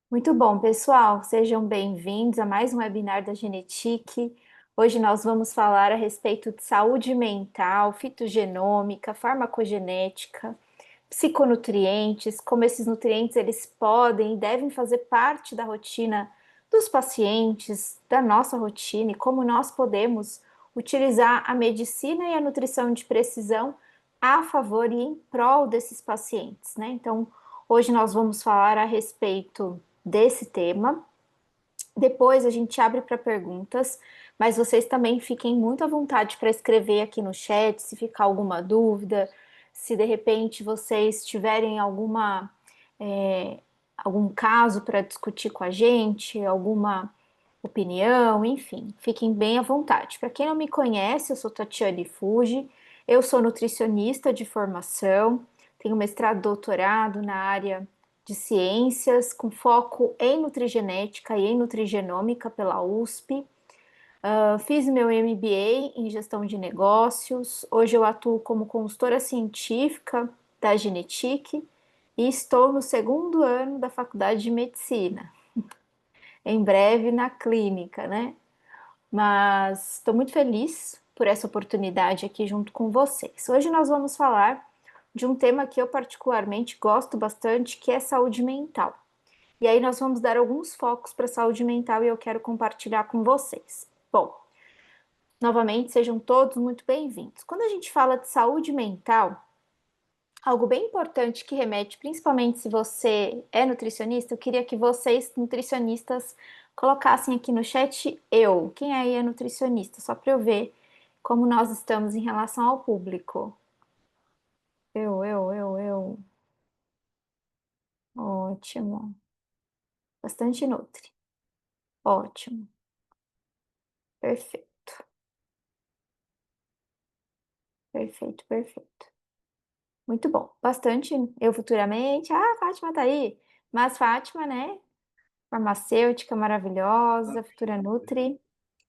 Muito bom, pessoal. Sejam bem-vindos a mais um webinar da Genetic. Hoje nós vamos falar a respeito de saúde mental, fitogenômica, farmacogenética, psiconutrientes, como esses nutrientes eles podem e devem fazer parte da rotina dos pacientes, da nossa rotina e como nós podemos utilizar a medicina e a nutrição de precisão a favor e em prol desses pacientes, né? Então, hoje nós vamos falar a respeito desse tema. Depois a gente abre para perguntas, mas vocês também fiquem muito à vontade para escrever aqui no chat se ficar alguma dúvida, se de repente vocês tiverem é, algum caso para discutir com a gente, alguma opinião, enfim, fiquem bem à vontade. Para quem não me conhece, eu sou Tatiane Fuji, eu sou nutricionista de formação, tenho mestrado e doutorado na área de ciências, com foco em nutrigenética e em nutrigenômica pela USP. Fiz meu MBA em gestão de negócios. Hoje eu atuo como consultora científica da Genetic e estou no segundo ano da faculdade de medicina, em breve na clínica, né? Mas estou muito feliz por essa oportunidade aqui junto com vocês. Hoje nós vamos falar de um tema que eu particularmente gosto bastante, que é saúde mental. E aí nós vamos dar alguns focos para a saúde mental e eu quero compartilhar com vocês. Bom, novamente, sejam todos muito bem-vindos. Quando a gente fala de saúde mental, algo bem importante que remete, principalmente se você é nutricionista, eu queria que vocês, nutricionistas, colocassem aqui no chat eu. Quem aí é nutricionista? Só para eu ver como nós estamos em relação ao público. Eu. Ótimo. Bastante nutri. Ótimo. Perfeito. Perfeito. Muito bom. Bastante eu futuramente. Ah, Fátima tá aí. Mas Fátima, né? Farmacêutica maravilhosa, Futura Nutri.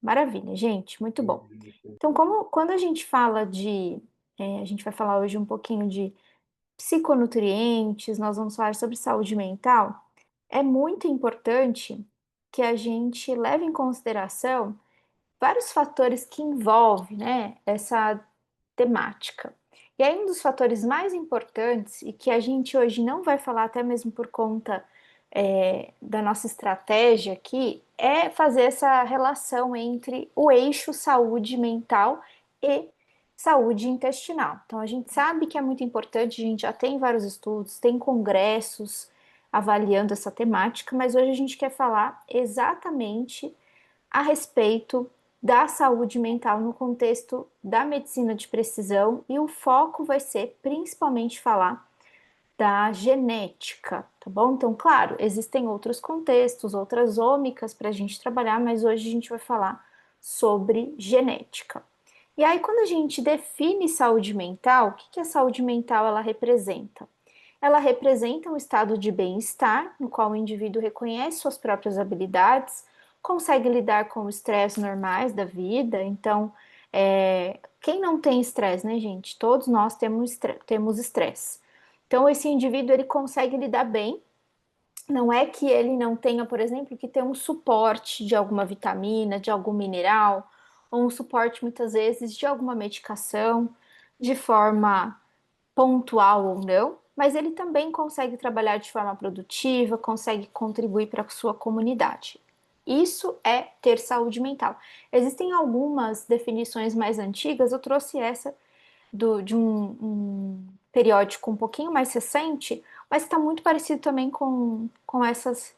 Maravilha, gente. Muito bom. Então, quando a gente fala a gente vai falar hoje um pouquinho de psiconutrientes, nós vamos falar sobre saúde mental. É muito importante que a gente leve em consideração vários fatores que envolvem, né, essa temática. E aí, um dos fatores mais importantes, e que a gente hoje não vai falar, até mesmo por conta da nossa estratégia aqui, é fazer essa relação entre o eixo saúde mental e saúde intestinal. Então, a gente sabe que é muito importante, a gente já tem vários estudos, tem congressos avaliando essa temática, mas hoje a gente quer falar exatamente a respeito da saúde mental no contexto da medicina de precisão e o foco vai ser principalmente falar da genética, tá bom? Então, claro, existem outros contextos, outras ômicas para a gente trabalhar, mas hoje a gente vai falar sobre genética. E aí, quando a gente define saúde mental, o que a saúde mental ela representa? Ela representa um estado de bem-estar, no qual o indivíduo reconhece suas próprias habilidades, consegue lidar com os estresses normais da vida. Então, quem não tem estresse, né, gente? Todos nós temos estresse. Então, esse indivíduo ele consegue lidar bem. Não é que ele não tenha, por exemplo, que ter um suporte de alguma vitamina, de algum mineral, ou um suporte muitas vezes de alguma medicação, de forma pontual ou não, mas ele também consegue trabalhar de forma produtiva, consegue contribuir para a sua comunidade. Isso é ter saúde mental. Existem algumas definições mais antigas, eu trouxe essa de um periódico um pouquinho mais recente, mas está muito parecido também com essas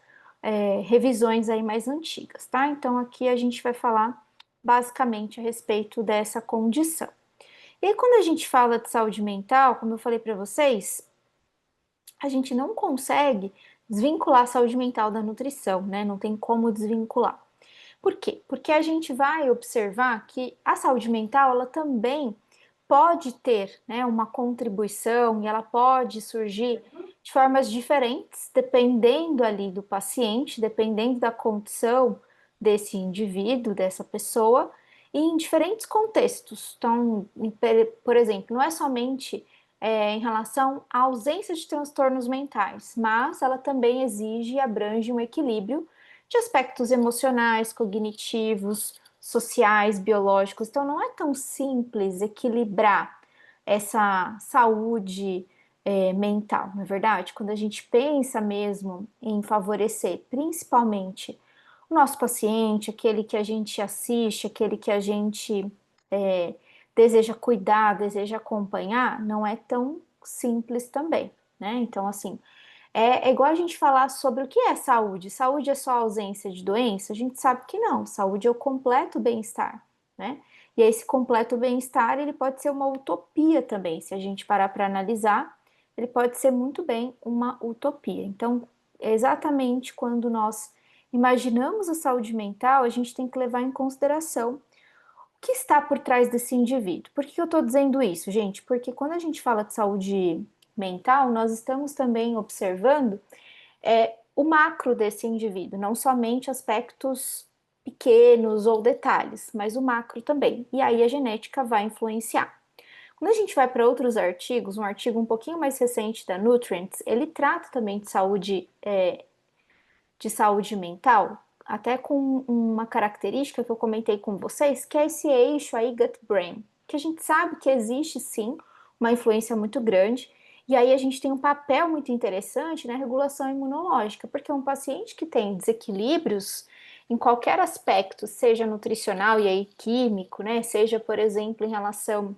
revisões aí mais antigas, tá? Então aqui a gente vai falar basicamente a respeito dessa condição. E aí, quando a gente fala de saúde mental, como eu falei para vocês, a gente não consegue desvincular a saúde mental da nutrição, né? Não tem como desvincular. Por quê? Porque a gente vai observar que a saúde mental, ela também pode ter, né, uma contribuição e ela pode surgir de formas diferentes, dependendo ali do paciente, dependendo da condição desse indivíduo, dessa pessoa, e em diferentes contextos. Então, por exemplo, não é somente em relação à ausência de transtornos mentais, mas ela também exige e abrange um equilíbrio de aspectos emocionais, cognitivos, sociais, biológicos. Então, não é tão simples equilibrar essa saúde mental, não é verdade? Quando a gente pensa mesmo em favorecer, principalmente o nosso paciente, aquele que a gente assiste, aquele que a gente é, deseja cuidar, deseja acompanhar, não é tão simples também, né? Então, assim, é igual a gente falar sobre o que é saúde. Saúde é só ausência de doença? A gente sabe que não. Saúde é o completo bem-estar, né? E esse completo bem-estar, ele pode ser uma utopia também. Se a gente parar para analisar, ele pode ser muito bem uma utopia. Então, exatamente quando nós imaginamos a saúde mental, a gente tem que levar em consideração o que está por trás desse indivíduo. Por que eu estou dizendo isso, gente? Porque quando a gente fala de saúde mental, nós estamos também observando o macro desse indivíduo, não somente aspectos pequenos ou detalhes, mas o macro também. E aí a genética vai influenciar. Quando a gente vai para outros artigos, um artigo um pouquinho mais recente da Nutrients, ele trata também de saúde mental, até com uma característica que eu comentei com vocês, que é esse eixo aí gut-brain, que a gente sabe que existe sim uma influência muito grande, e aí a gente tem um papel muito interessante na regulação imunológica, porque um paciente que tem desequilíbrios em qualquer aspecto, seja nutricional e aí químico, né, seja, por exemplo, em relação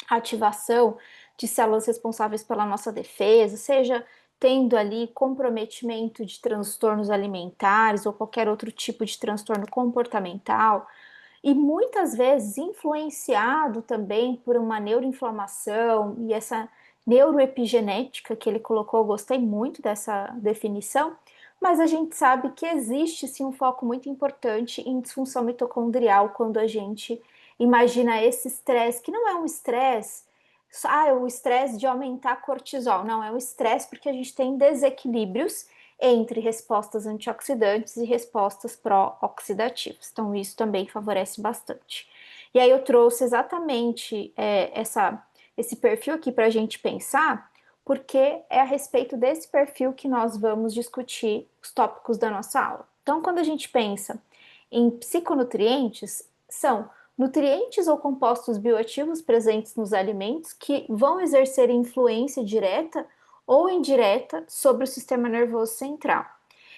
à ativação de células responsáveis pela nossa defesa, seja tendo ali comprometimento de transtornos alimentares ou qualquer outro tipo de transtorno comportamental, e muitas vezes influenciado também por uma neuroinflamação e essa neuroepigenética que ele colocou, eu gostei muito dessa definição, mas a gente sabe que existe sim um foco muito importante em disfunção mitocondrial quando a gente imagina esse estresse, que não é um estresse, é o estresse de aumentar cortisol, não, é um estresse porque a gente tem desequilíbrios entre respostas antioxidantes e respostas pró-oxidativas. Então, isso também favorece bastante. E aí eu trouxe exatamente esse perfil aqui para a gente pensar, porque é a respeito desse perfil que nós vamos discutir os tópicos da nossa aula. Então, quando a gente pensa em psiconutrientes, são nutrientes ou compostos bioativos presentes nos alimentos que vão exercer influência direta ou indireta sobre o sistema nervoso central.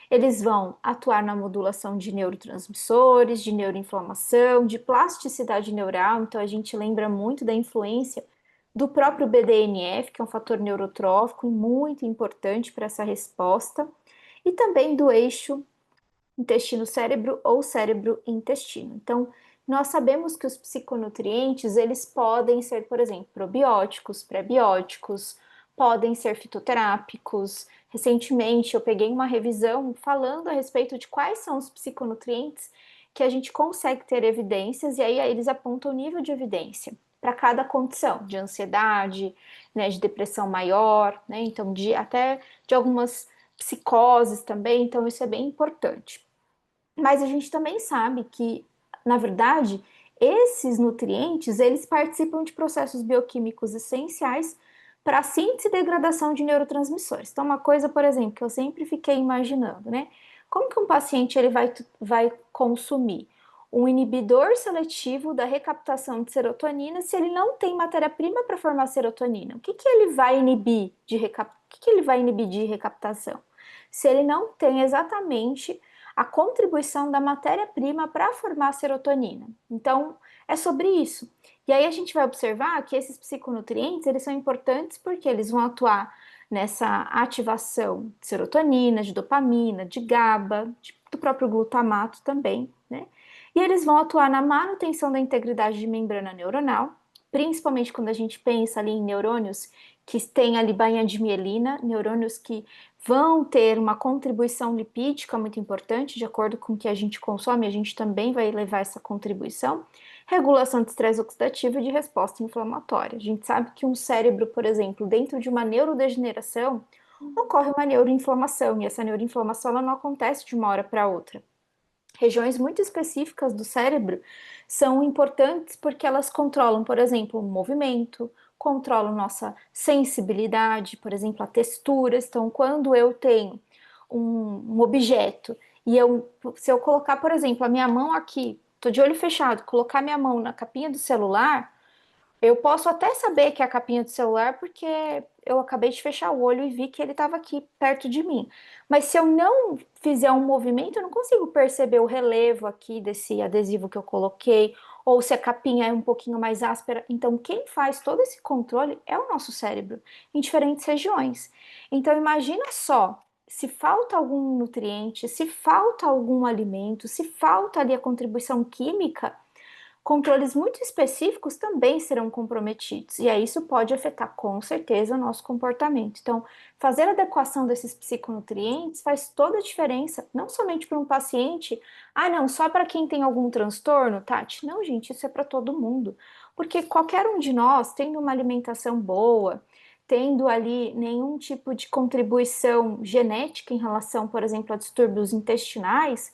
Eles vão atuar na modulação de neurotransmissores, de neuroinflamação, de plasticidade neural, então a gente lembra muito da influência do próprio BDNF, que é um fator neurotrófico muito importante para essa resposta, e também do eixo intestino-cérebro ou cérebro-intestino. Então, nós sabemos que os psiconutrientes, eles podem ser, por exemplo, probióticos, prebióticos, podem ser fitoterápicos. Recentemente, eu peguei uma revisão falando a respeito de quais são os psiconutrientes que a gente consegue ter evidências, e aí eles apontam o nível de evidência para cada condição, de ansiedade, né, de depressão maior, né, então até de algumas psicoses também, então isso é bem importante. Mas a gente também sabe que, na verdade, esses nutrientes, eles participam de processos bioquímicos essenciais para a síntese e degradação de neurotransmissores. Então, uma coisa, por exemplo, que eu sempre fiquei imaginando, né? Como que um paciente ele vai consumir um inibidor seletivo da recaptação de serotonina se ele não tem matéria-prima para formar serotonina? O que que ele vai inibir o que que ele vai inibir de recaptação? Se ele não tem exatamente a contribuição da matéria-prima para formar a serotonina. Então, é sobre isso. E aí a gente vai observar que esses psiconutrientes, eles são importantes porque eles vão atuar nessa ativação de serotonina, de dopamina, de GABA, do próprio glutamato também, né? E eles vão atuar na manutenção da integridade de membrana neuronal, principalmente quando a gente pensa ali em neurônios que têm ali bainha de mielina, neurônios que vão ter uma contribuição lipídica muito importante, de acordo com o que a gente consome, a gente também vai levar essa contribuição. Regulação de estresse oxidativo e de resposta inflamatória. A gente sabe que um cérebro, por exemplo, dentro de uma neurodegeneração, ocorre uma neuroinflamação, e essa neuroinflamação ela não acontece de uma hora para outra. Regiões muito específicas do cérebro são importantes porque elas controlam, por exemplo, o movimento, controlam nossa sensibilidade, por exemplo, a texturas. Então, quando eu tenho um objeto e se eu colocar, por exemplo, a minha mão aqui, tô de olho fechado, colocar minha mão na capinha do celular, eu posso até saber que é a capinha do celular porque eu acabei de fechar o olho e vi que ele estava aqui perto de mim. Mas se eu não fizer um movimento, eu não consigo perceber o relevo aqui desse adesivo que eu coloquei, ou se a capinha é um pouquinho mais áspera. Então, quem faz todo esse controle é o nosso cérebro, em diferentes regiões. Então, imagina só, se falta algum nutriente, se falta algum alimento, se falta ali a contribuição química, controles muito específicos também serão comprometidos, e aí isso pode afetar com certeza o nosso comportamento. Então, fazer a adequação desses psiconutrientes faz toda a diferença, não somente para um paciente, não, só para quem tem algum transtorno, Tati. Não, gente, isso é para todo mundo, porque qualquer um de nós, tendo uma alimentação boa, tendo ali nenhum tipo de contribuição genética em relação, por exemplo, a distúrbios intestinais,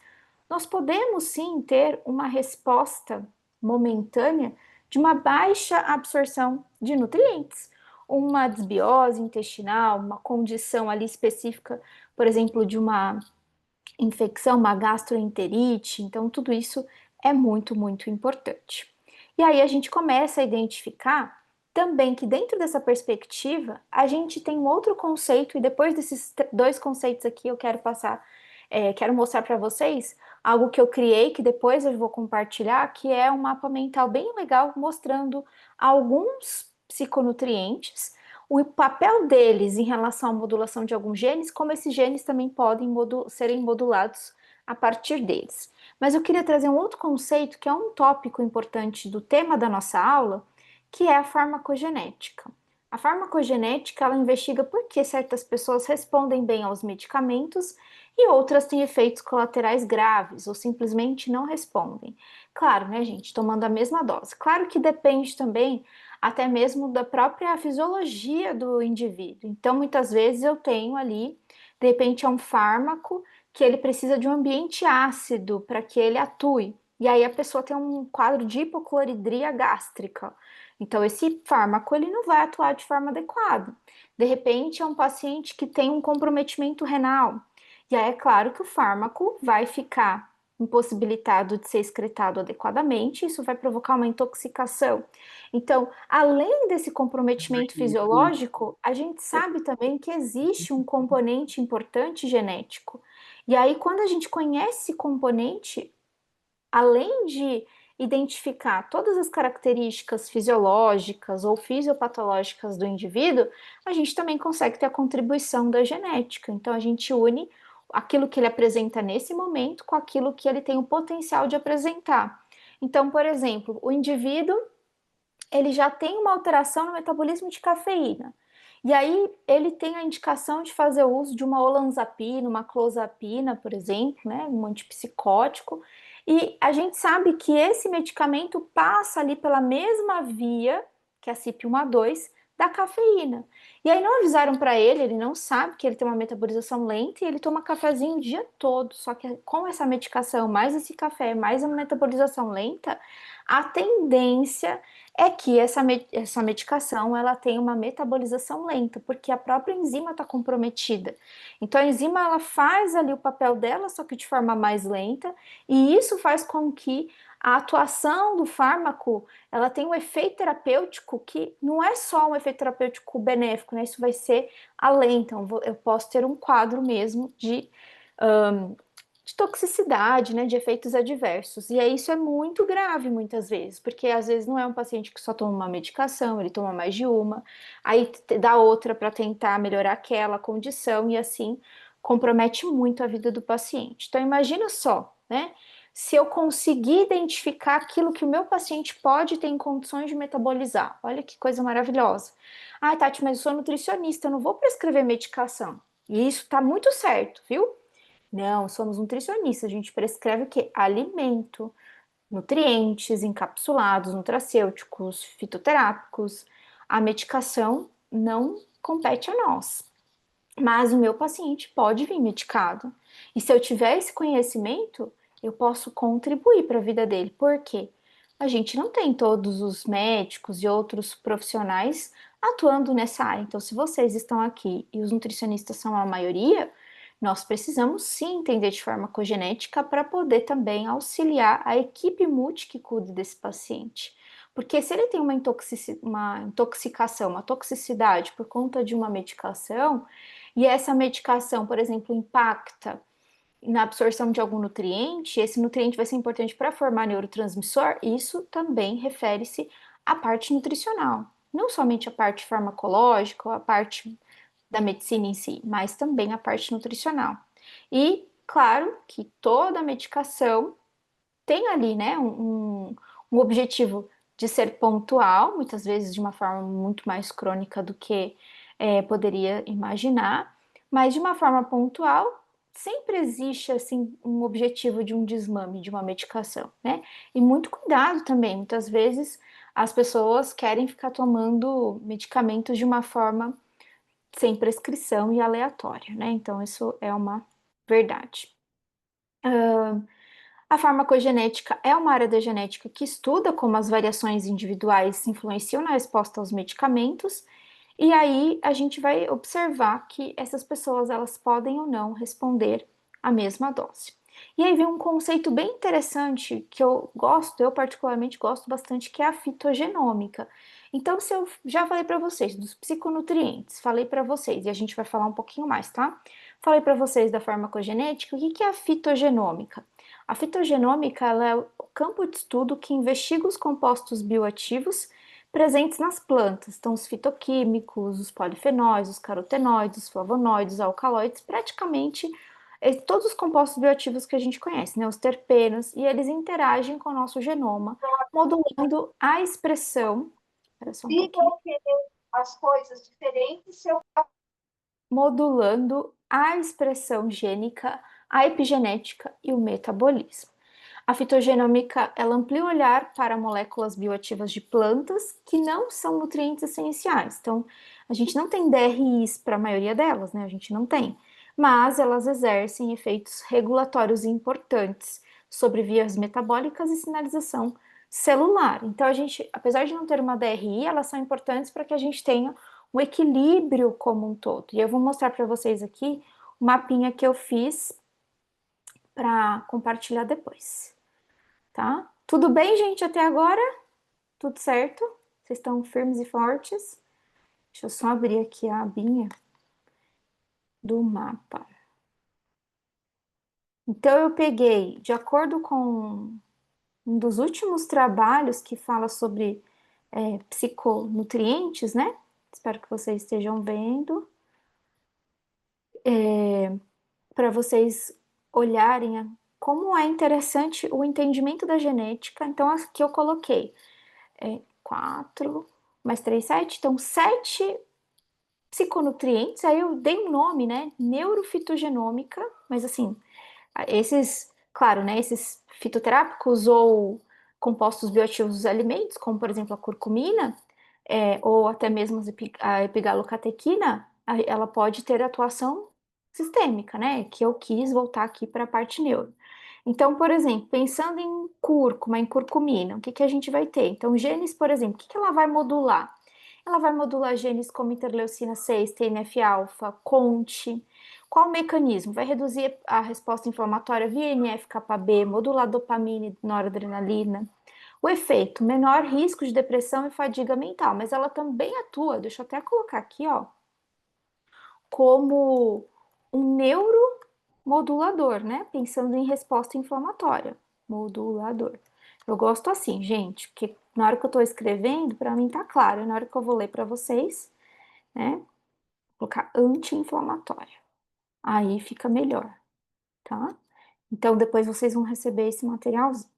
nós podemos sim ter uma resposta momentânea de uma baixa absorção de nutrientes, uma desbiose intestinal, uma condição ali específica, por exemplo, de uma infecção, uma gastroenterite. Então, tudo isso é muito, muito importante. E aí a gente começa a identificar também que dentro dessa perspectiva, a gente tem um outro conceito, e depois desses dois conceitos aqui eu quero passar, quero mostrar para vocês algo que eu criei, que depois eu vou compartilhar, que é um mapa mental bem legal, mostrando alguns psiconutrientes, o papel deles em relação à modulação de alguns genes, como esses genes também podem serem modulados a partir deles. Mas eu queria trazer um outro conceito, que é um tópico importante do tema da nossa aula, que é a farmacogenética. A farmacogenética, ela investiga por que certas pessoas respondem bem aos medicamentos e outras têm efeitos colaterais graves ou simplesmente não respondem. Claro, né, gente, tomando a mesma dose. Claro que depende também até mesmo da própria fisiologia do indivíduo. Então, muitas vezes eu tenho ali, de repente, é um fármaco que ele precisa de um ambiente ácido para que ele atue. E aí a pessoa tem um quadro de hipocloridria gástrica. Então, esse fármaco ele não vai atuar de forma adequada. De repente, é um paciente que tem um comprometimento renal. E aí é claro que o fármaco vai ficar impossibilitado de ser excretado adequadamente, isso vai provocar uma intoxicação. Então, além desse comprometimento fisiológico, a gente sabe também que existe um componente importante genético. E aí, quando a gente conhece esse componente, além de identificar todas as características fisiológicas ou fisiopatológicas do indivíduo, a gente também consegue ter a contribuição da genética. Então, a gente une aquilo que ele apresenta nesse momento com aquilo que ele tem o potencial de apresentar. Então, por exemplo, o indivíduo ele já tem uma alteração no metabolismo de cafeína. E aí ele tem a indicação de fazer uso de uma olanzapina, uma clozapina, por exemplo, né, um antipsicótico. E a gente sabe que esse medicamento passa ali pela mesma via que a CYP1A2 da cafeína. E aí não avisaram para ele não sabe que ele tem uma metabolização lenta e ele toma cafezinho o dia todo. Só que com essa medicação, mais esse café, mais a metabolização lenta, a tendência é que essa medicação ela tem uma metabolização lenta, porque a própria enzima está comprometida. Então a enzima ela faz ali o papel dela, só que de forma mais lenta, e isso faz com que a atuação do fármaco ela tem um efeito terapêutico que não é só um efeito terapêutico benéfico, né? Isso vai ser além. Então eu posso ter um quadro mesmo de toxicidade, né, de efeitos adversos. E aí isso é muito grave muitas vezes, porque às vezes não é um paciente que só toma uma medicação, ele toma mais de uma, aí dá outra para tentar melhorar aquela condição e assim compromete muito a vida do paciente. Então imagina só, né? Se eu conseguir identificar aquilo que o meu paciente pode ter em condições de metabolizar, olha que coisa maravilhosa. Ah, Tati, mas eu sou nutricionista, eu não vou prescrever medicação. E isso tá muito certo, viu? Não, somos nutricionistas. A gente prescreve o quê? Alimento, nutrientes encapsulados, nutracêuticos, fitoterápicos. A medicação não compete a nós. Mas o meu paciente pode vir medicado. E se eu tiver esse conhecimento, eu posso contribuir para a vida dele. Por quê? a gente não tem todos os médicos e outros profissionais atuando nessa área. Então, se vocês estão aqui e os nutricionistas são a maioria, nós precisamos sim entender de farmacogenética para poder também auxiliar a equipe multi que cuida desse paciente. Porque se ele tem uma intoxicação, uma toxicidade por conta de uma medicação, e essa medicação, por exemplo, impacta na absorção de algum nutriente, esse nutriente vai ser importante para formar neurotransmissor, isso também refere-se à parte nutricional. Não somente a parte farmacológica ou a parte da medicina em si, mas também a parte nutricional. E, claro, que toda medicação tem ali, né, um objetivo de ser pontual, muitas vezes de uma forma muito mais crônica do que poderia imaginar, mas de uma forma pontual, sempre existe assim um objetivo de um desmame de uma medicação, né? E muito cuidado também, muitas vezes as pessoas querem ficar tomando medicamentos de uma forma sem prescrição e aleatória, né? Então isso é uma verdade. A farmacogenética é uma área da genética que estuda como as variações individuais influenciam na resposta aos medicamentos, e aí a gente vai observar que essas pessoas elas podem ou não responder à mesma dose. E aí vem um conceito bem interessante que eu particularmente gosto bastante, que é a fitogenômica. Então, se eu já falei para vocês dos psiconutrientes, falei para vocês, e a gente vai falar um pouquinho mais, tá? Falei para vocês da farmacogenética, o que é a fitogenômica? A fitogenômica ela é o campo de estudo que investiga os compostos bioativos presentes nas plantas. Então, os fitoquímicos, os polifenóis, os carotenoides, os flavonoides, os alcaloides, praticamente todos os compostos bioativos que a gente conhece, né? Os terpenos, e eles interagem com o nosso genoma, modulando a expressão. Espera só um pouquinho. As coisas diferentes, se eu Modulando a expressão gênica, a epigenética e o metabolismo. A fitogenômica, ela amplia o olhar para moléculas bioativas de plantas que não são nutrientes essenciais. Então, a gente não tem DRIs para a maioria delas, né? A gente não tem. Mas elas exercem efeitos regulatórios importantes sobre vias metabólicas e sinalização celular. Então, a gente, apesar de não ter uma DRI, elas são importantes para que a gente tenha um equilíbrio como um todo. E eu vou mostrar para vocês aqui o mapinha que eu fiz para compartilhar depois, tá? Tudo bem, gente, até agora? Tudo certo? Vocês estão firmes e fortes? Deixa eu só abrir aqui a abinha do mapa. Então, eu peguei, de acordo com um dos últimos trabalhos que fala sobre psiconutrientes, né? Espero que vocês estejam vendo. Para vocês olharem como é interessante o entendimento da genética. Então, aqui eu coloquei 4 mais 3, 7. Então, 7 psiconutrientes. Aí eu dei um nome, né? Neurofitogenômica. Mas, assim, esses, claro, né? Esses fitoterápicos ou compostos bioativos dos alimentos, como, por exemplo, a curcumina, ou até mesmo a epigalocatequina, ela pode ter atuação sistêmica, né? Que eu quis voltar aqui para a parte neuro. Então, por exemplo, pensando em cúrcuma, em curcumina, o que que a gente vai ter? Então, genes, por exemplo, o que que ela vai modular? Ela vai modular genes como interleucina 6, TNF-alfa, CONT. Qual o mecanismo? Vai reduzir a resposta inflamatória via NF-κB, modular dopamina e noradrenalina. O efeito, menor risco de depressão e fadiga mental, mas ela também atua, deixa eu até colocar aqui, ó, como um neuromodulador, né? Pensando em resposta inflamatória. Modulador. Eu gosto assim, gente, porque na hora que eu tô escrevendo, para mim tá claro, na hora que eu vou ler para vocês, né? Vou colocar anti-inflamatória. Aí fica melhor, tá? Então depois vocês vão receber esse materialzinho.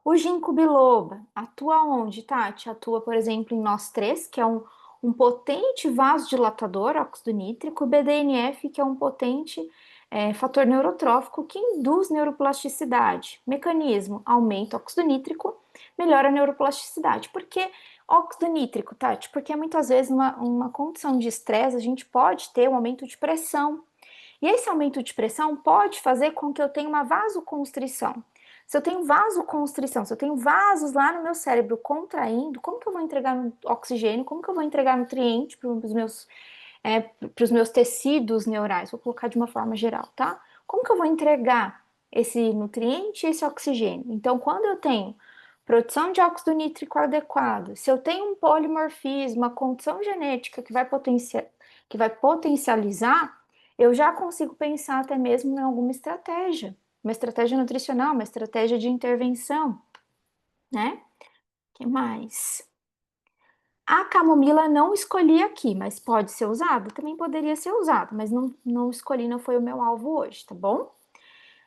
O ginkgo biloba atua onde, Tati? Atua, por exemplo, em NOS3, que é um potente vasodilatador, óxido nítrico, o BDNF, que é um potente fator neurotrófico que induz neuroplasticidade. Mecanismo, aumenta o óxido nítrico, melhora a neuroplasticidade. Por que óxido nítrico, Tati? Porque muitas vezes, numa condição de estresse, a gente pode ter um aumento de pressão. E esse aumento de pressão pode fazer com que eu tenha uma vasoconstrição. Se eu tenho vasoconstrição, se eu tenho vasos lá no meu cérebro contraindo, como que eu vou entregar oxigênio? Como que eu vou entregar nutriente para os meus tecidos neurais? Vou colocar de uma forma geral, tá? Como que eu vou entregar esse nutriente e esse oxigênio? Então, quando eu tenho produção de óxido nítrico adequado, se eu tenho um polimorfismo, uma condição genética que vai potencializar, eu já consigo pensar até mesmo em alguma estratégia, uma estratégia nutricional, uma estratégia de intervenção, né? O que mais? A camomila não escolhi aqui, mas pode ser usada? Também poderia ser usado, mas não escolhi, não foi o meu alvo hoje, tá bom?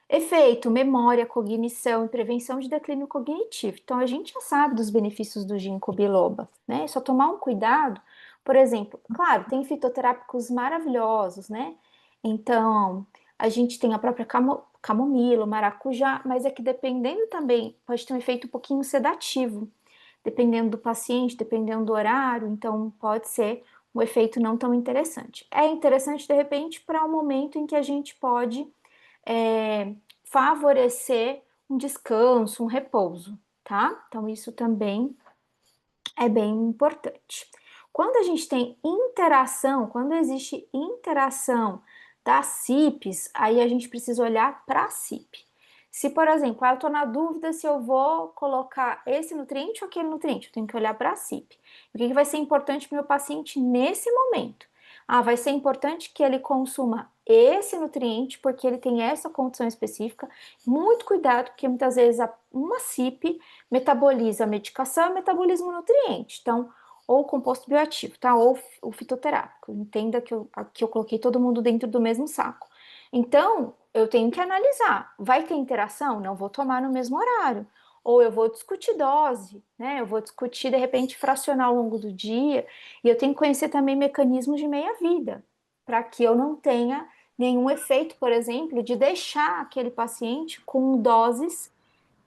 Efeito, memória, cognição e prevenção de declínio cognitivo. Então, a gente já sabe dos benefícios do ginkgo biloba, né? É só tomar um cuidado. Por exemplo, claro, tem fitoterápicos maravilhosos, né? Então, a gente tem a própria camomila, o maracujá, mas é que dependendo também, pode ter um efeito um pouquinho sedativo, dependendo do paciente, dependendo do horário, então pode ser um efeito não tão interessante. É interessante, de repente, para um momento em que a gente pode favorecer um descanso, um repouso, tá? Então, isso também é bem importante. Quando a gente tem interação, quando existe interação das CIPs, aí a gente precisa olhar para a CIP. Se, por exemplo, eu estou na dúvida se eu vou colocar esse nutriente ou aquele nutriente, eu tenho que olhar para a CIP. O que vai ser importante para o meu paciente nesse momento? Ah, vai ser importante que ele consuma esse nutriente, porque ele tem essa condição específica. Muito cuidado, porque muitas vezes uma CIP metaboliza a medicação e metaboliza o nutriente. Então, ou o composto bioativo, tá? Ou o fitoterápico. Entenda que aqui eu coloquei todo mundo dentro do mesmo saco. Então, eu tenho que analisar. Vai ter interação? Não vou tomar no mesmo horário. Ou eu vou discutir dose, né? Eu vou discutir, de repente, fracionar ao longo do dia. E eu tenho que conhecer também mecanismos de meia-vida, para que eu não tenha nenhum efeito, por exemplo, de deixar aquele paciente com doses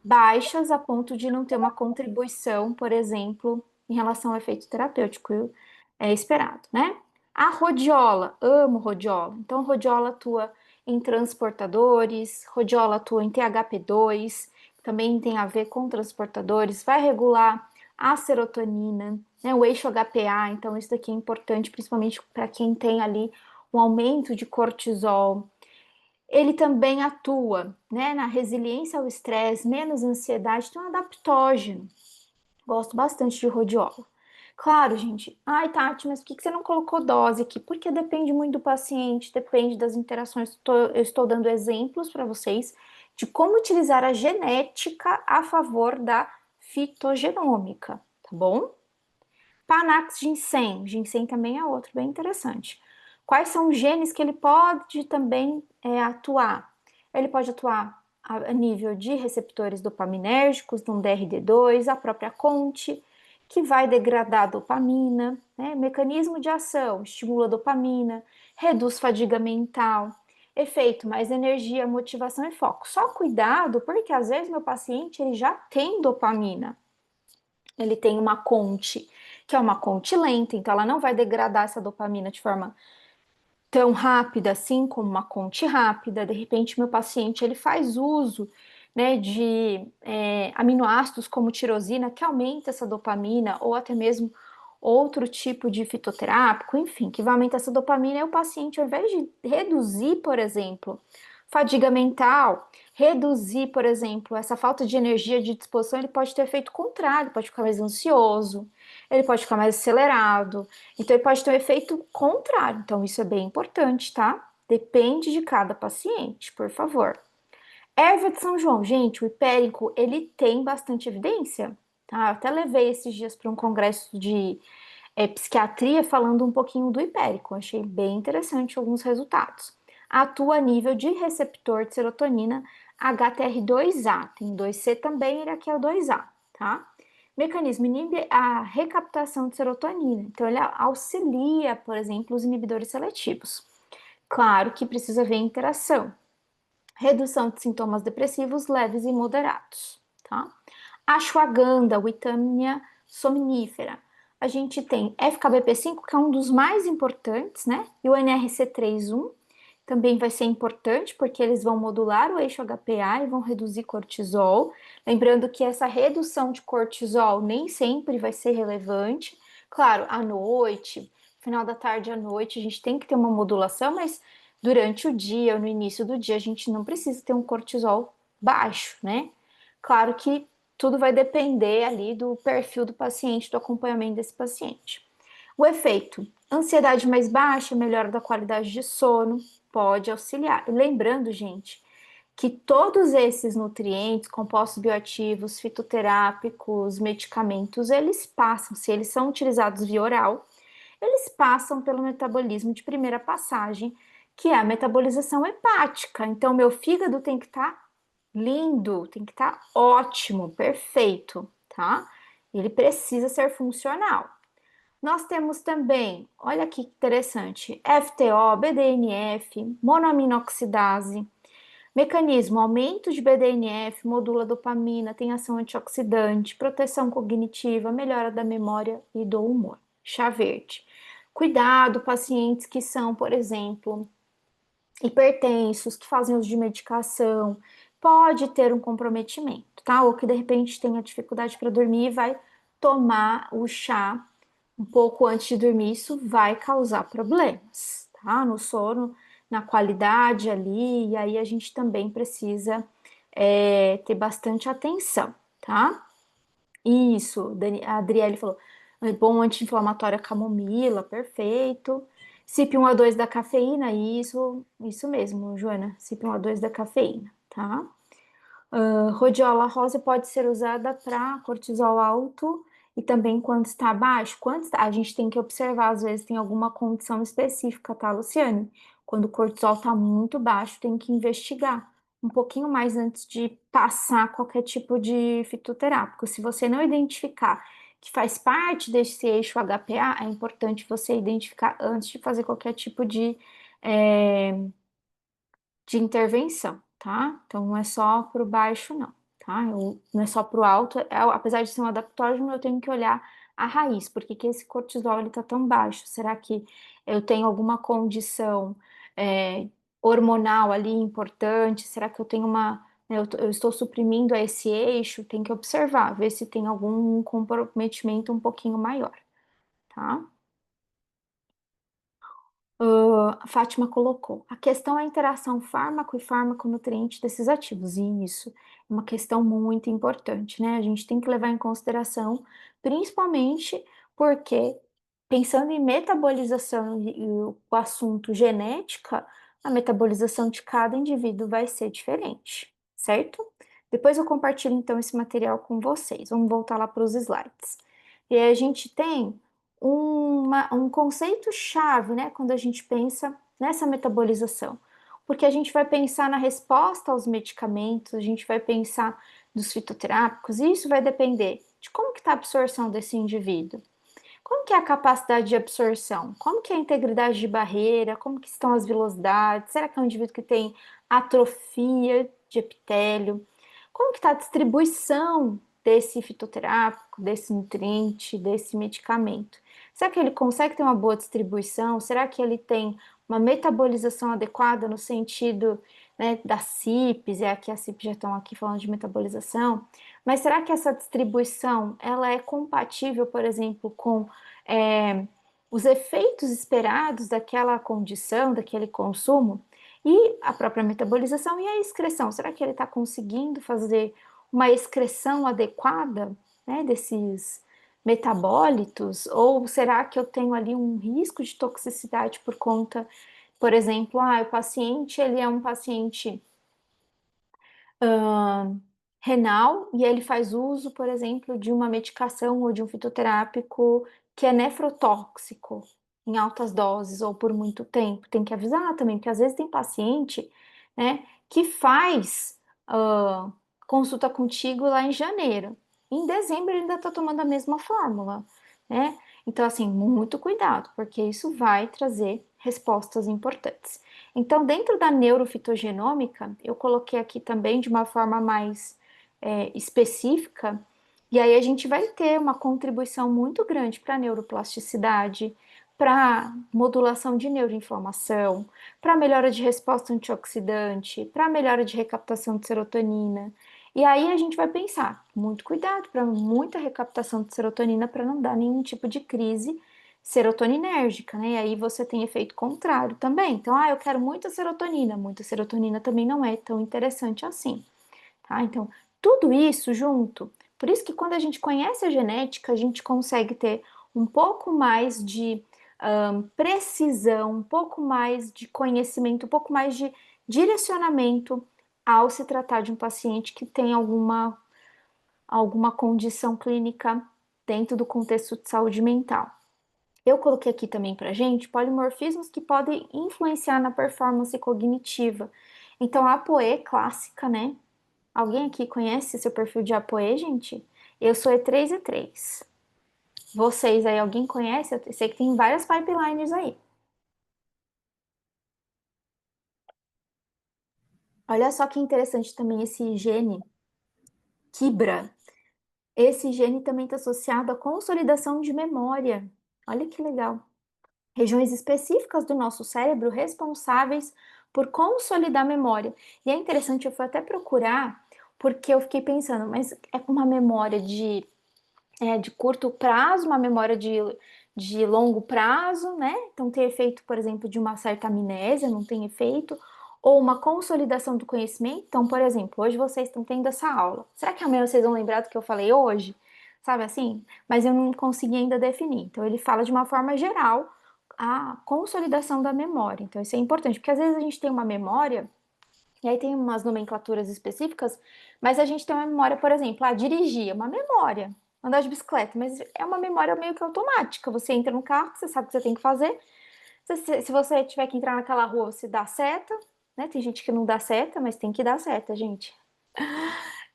baixas a ponto de não ter uma contribuição, por exemplo, em relação ao efeito terapêutico esperado, né? A rodiola, amo rodiola. Então, rodiola atua em transportadores, rodiola atua em THP2, também tem a ver com transportadores, vai regular a serotonina, né, o eixo HPA, então isso daqui é importante, principalmente para quem tem ali um aumento de cortisol. Ele também atua, né, na resiliência ao estresse, menos ansiedade, então é um adaptógeno. Gosto bastante de rodiola. Claro, gente. Ai, Tati, mas por que você não colocou dose aqui? Porque depende muito do paciente, depende das interações. Eu estou dando exemplos para vocês de como utilizar a genética a favor da fitogenômica, tá bom? Panax ginseng. Ginseng também é outro bem interessante. Quais são os genes que ele pode também atuar? Ele pode atuar a nível de receptores dopaminérgicos, no DRD2, a própria CONT, que vai degradar a dopamina, né? Mecanismo de ação, estimula a dopamina, reduz fadiga mental, efeito mais energia, motivação e foco. Só cuidado, porque às vezes meu paciente ele já tem dopamina, ele tem uma CONT, que é uma CONT lenta, então ela não vai degradar essa dopamina de forma tão rápida assim como uma CONT rápida. De repente, meu paciente ele faz uso, né, de aminoácidos como tirosina, que aumenta essa dopamina, ou até mesmo outro tipo de fitoterápico, enfim, que vai aumentar essa dopamina, e o paciente, ao invés de reduzir, por exemplo, fadiga mental, reduzir, por exemplo, essa falta de energia, de disposição, ele pode ter efeito contrário, pode ficar mais ansioso, ele pode ficar mais acelerado, então ele pode ter um efeito contrário. Então isso é bem importante, tá? Depende de cada paciente, por favor. Erva de São João, gente, o hipérico, ele tem bastante evidência, tá? Eu até levei esses dias para um congresso de psiquiatria falando um pouquinho do hipérico, achei bem interessante alguns resultados. Atua a nível de receptor de serotonina HTR2A, tem 2C também, ele aqui é o 2A, tá? Mecanismo inibe a recaptação de serotonina, então ele auxilia, por exemplo, os inibidores seletivos. Claro que precisa haver interação. Redução de sintomas depressivos leves e moderados, tá? Ashwagandha, Withamnia somnífera. A gente tem FKBP5, que é um dos mais importantes, né? E o NRC31, também vai ser importante, porque eles vão modular o eixo HPA e vão reduzir cortisol. Lembrando que essa redução de cortisol nem sempre vai ser relevante. Claro, à noite, final da tarde à noite, a gente tem que ter uma modulação, mas durante o dia, no início do dia, a gente não precisa ter um cortisol baixo, né? Claro que tudo vai depender ali do perfil do paciente, do acompanhamento desse paciente. O efeito: ansiedade mais baixa, melhora da qualidade de sono, pode auxiliar. E lembrando, gente, que todos esses nutrientes, compostos bioativos, fitoterápicos, medicamentos, eles passam, se eles são utilizados via oral, eles passam pelo metabolismo de primeira passagem, que é a metabolização hepática. Então, meu fígado tem que estar lindo, tem que estar ótimo, perfeito, tá? Ele precisa ser funcional. Nós temos também, olha que interessante, FTO, BDNF, monoaminoxidase. Mecanismo: aumento de BDNF, modula dopamina, tem ação antioxidante, proteção cognitiva, melhora da memória e do humor. Chá verde. Cuidado, pacientes que são, por exemplo, hipertensos, que fazem uso de medicação, pode ter um comprometimento, tá? Ou que de repente tenha dificuldade para dormir e vai tomar o chá um pouco antes de dormir, isso vai causar problemas, tá? No sono, na qualidade ali, e aí a gente também precisa ter bastante atenção, tá? Isso, a Adriele falou, é bom anti-inflamatório a camomila, perfeito. CYP1A2 da cafeína, isso mesmo, Joana, CYP1A2 da cafeína, tá? Rhodiola rosa pode ser usada para cortisol alto e também quando está baixo. A gente tem que observar, às vezes tem alguma condição específica, tá, Luciane? Quando o cortisol está muito baixo, tem que investigar um pouquinho mais antes de passar qualquer tipo de fitoterápico. Se você não identificar que faz parte desse eixo HPA, é importante você identificar antes de fazer qualquer tipo de intervenção, tá? Então não é só para o baixo, não, tá? Não é só para o alto, apesar de ser um adaptógeno, eu tenho que olhar a raiz, por que que esse cortisol ele tá tão baixo? Será que eu tenho alguma condição hormonal ali importante? Será que eu tenho eu estou suprimindo esse eixo? Tem que observar, ver se tem algum comprometimento um pouquinho maior, tá? A Fátima colocou. A questão é a interação fármaco e fármaco-nutriente desses ativos. E isso é uma questão muito importante, né? A gente tem que levar em consideração, principalmente porque, pensando em metabolização e o assunto genética, a metabolização de cada indivíduo vai ser diferente, certo? Depois eu compartilho então esse material com vocês. Vamos voltar lá para os slides. E aí a gente tem um conceito-chave, né, quando a gente pensa nessa metabolização. Porque a gente vai pensar na resposta aos medicamentos, a gente vai pensar nos fitoterápicos, e isso vai depender de como que está a absorção desse indivíduo. Como que é a capacidade de absorção? Como que é a integridade de barreira? Como que estão as vilosidades? Será que é um indivíduo que tem atrofia de epitélio? Como que está a distribuição desse fitoterápico, desse nutriente, desse medicamento? Será que ele consegue ter uma boa distribuição? Será que ele tem uma metabolização adequada no sentido, né, da CIPs, aqui a CIP já estão aqui falando de metabolização, mas será que essa distribuição ela é compatível, por exemplo, com os efeitos esperados daquela condição, daquele consumo? E a própria metabolização e a excreção. Será que ele está conseguindo fazer uma excreção adequada, né, desses metabólitos? Ou será que eu tenho ali um risco de toxicidade por conta, por exemplo, o paciente ele é um paciente renal e ele faz uso, por exemplo, de uma medicação ou de um fitoterápico que é nefrotóxico em altas doses ou por muito tempo. Tem que avisar também, porque às vezes tem paciente, né, que faz consulta contigo lá em janeiro. Em dezembro ele ainda está tomando a mesma fórmula, né? Então, assim, muito cuidado, porque isso vai trazer respostas importantes. Então, dentro da neurofitogenômica, eu coloquei aqui também de uma forma mais e aí a gente vai ter uma contribuição muito grande para a neuroplasticidade, para modulação de neuroinflamação, para melhora de resposta antioxidante, para melhora de recaptação de serotonina. E aí a gente vai pensar, muito cuidado para muita recaptação de serotonina para não dar nenhum tipo de crise serotoninérgica, né? E aí você tem efeito contrário também. Então, eu quero muita serotonina também não é tão interessante assim, tá? Então, tudo isso junto, por isso que quando a gente conhece a genética, a gente consegue ter um pouco mais de precisão, um pouco mais de conhecimento, um pouco mais de direcionamento ao se tratar de um paciente que tem alguma condição clínica dentro do contexto de saúde mental. Eu coloquei aqui também para gente polimorfismos que podem influenciar na performance cognitiva. Então, a APOE clássica, né? Alguém aqui conhece seu perfil de APOE, gente? Eu sou E3E3. Vocês aí, alguém conhece? Eu sei que tem várias pipelines aí. Olha só que interessante também esse gene, KIBRA. Esse gene também está associado à consolidação de memória. Olha que legal. Regiões específicas do nosso cérebro responsáveis por consolidar a memória. E é interessante, eu fui até procurar, porque eu fiquei pensando, mas é uma memória de curto prazo, uma memória de longo prazo, né? Então tem efeito, por exemplo, de uma certa amnésia, não tem efeito, ou uma consolidação do conhecimento. Então, por exemplo, hoje vocês estão tendo essa aula. Será que amanhã vocês vão lembrar do que eu falei hoje? Sabe assim? Mas eu não consegui ainda definir. Então, ele fala de uma forma geral a consolidação da memória. Então, isso é importante, porque às vezes a gente tem uma memória e aí tem umas nomenclaturas específicas, mas a gente tem uma memória, por exemplo, dirigir, é uma memória. Andar de bicicleta, mas é uma memória meio que automática. Você entra no carro, você sabe o que você tem que fazer. Se você tiver que entrar naquela rua, você dá seta, né? Tem gente que não dá seta, mas tem que dar seta, gente.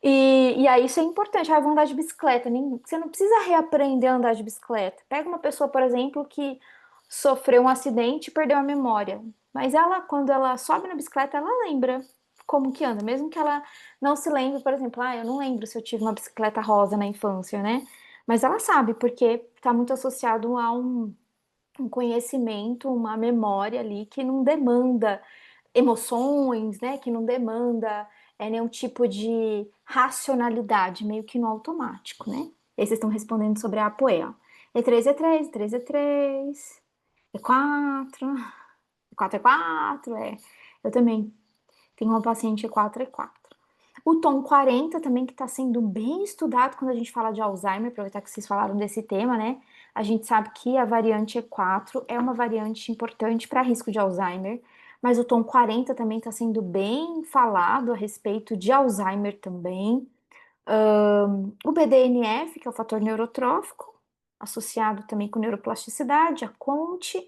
E aí isso é importante. Eu vou andar de bicicleta. Você não precisa reaprender a andar de bicicleta. Pega uma pessoa, por exemplo, que sofreu um acidente e perdeu a memória. Mas ela, quando ela sobe na bicicleta, ela lembra como que anda. Mesmo que ela não se lembre, por exemplo, eu não lembro se eu tive uma bicicleta rosa na infância, né? Mas ela sabe, porque está muito associado a um conhecimento, uma memória ali que não demanda emoções, né? Que não demanda nenhum tipo de racionalidade, meio que no automático, né? E aí vocês estão respondendo sobre a apoea. E3 é 3, E3 é 3, E4, E4 é 4, é. Eu também tenho uma paciente E4 é 4. O tom 40 também, que está sendo bem estudado quando a gente fala de Alzheimer, aproveitar que vocês falaram desse tema, né? A gente sabe que a variante E4 é uma variante importante para risco de Alzheimer, mas o tom 40 também está sendo bem falado a respeito de Alzheimer também. O BDNF, que é o fator neurotrófico, associado também com neuroplasticidade, a CONT,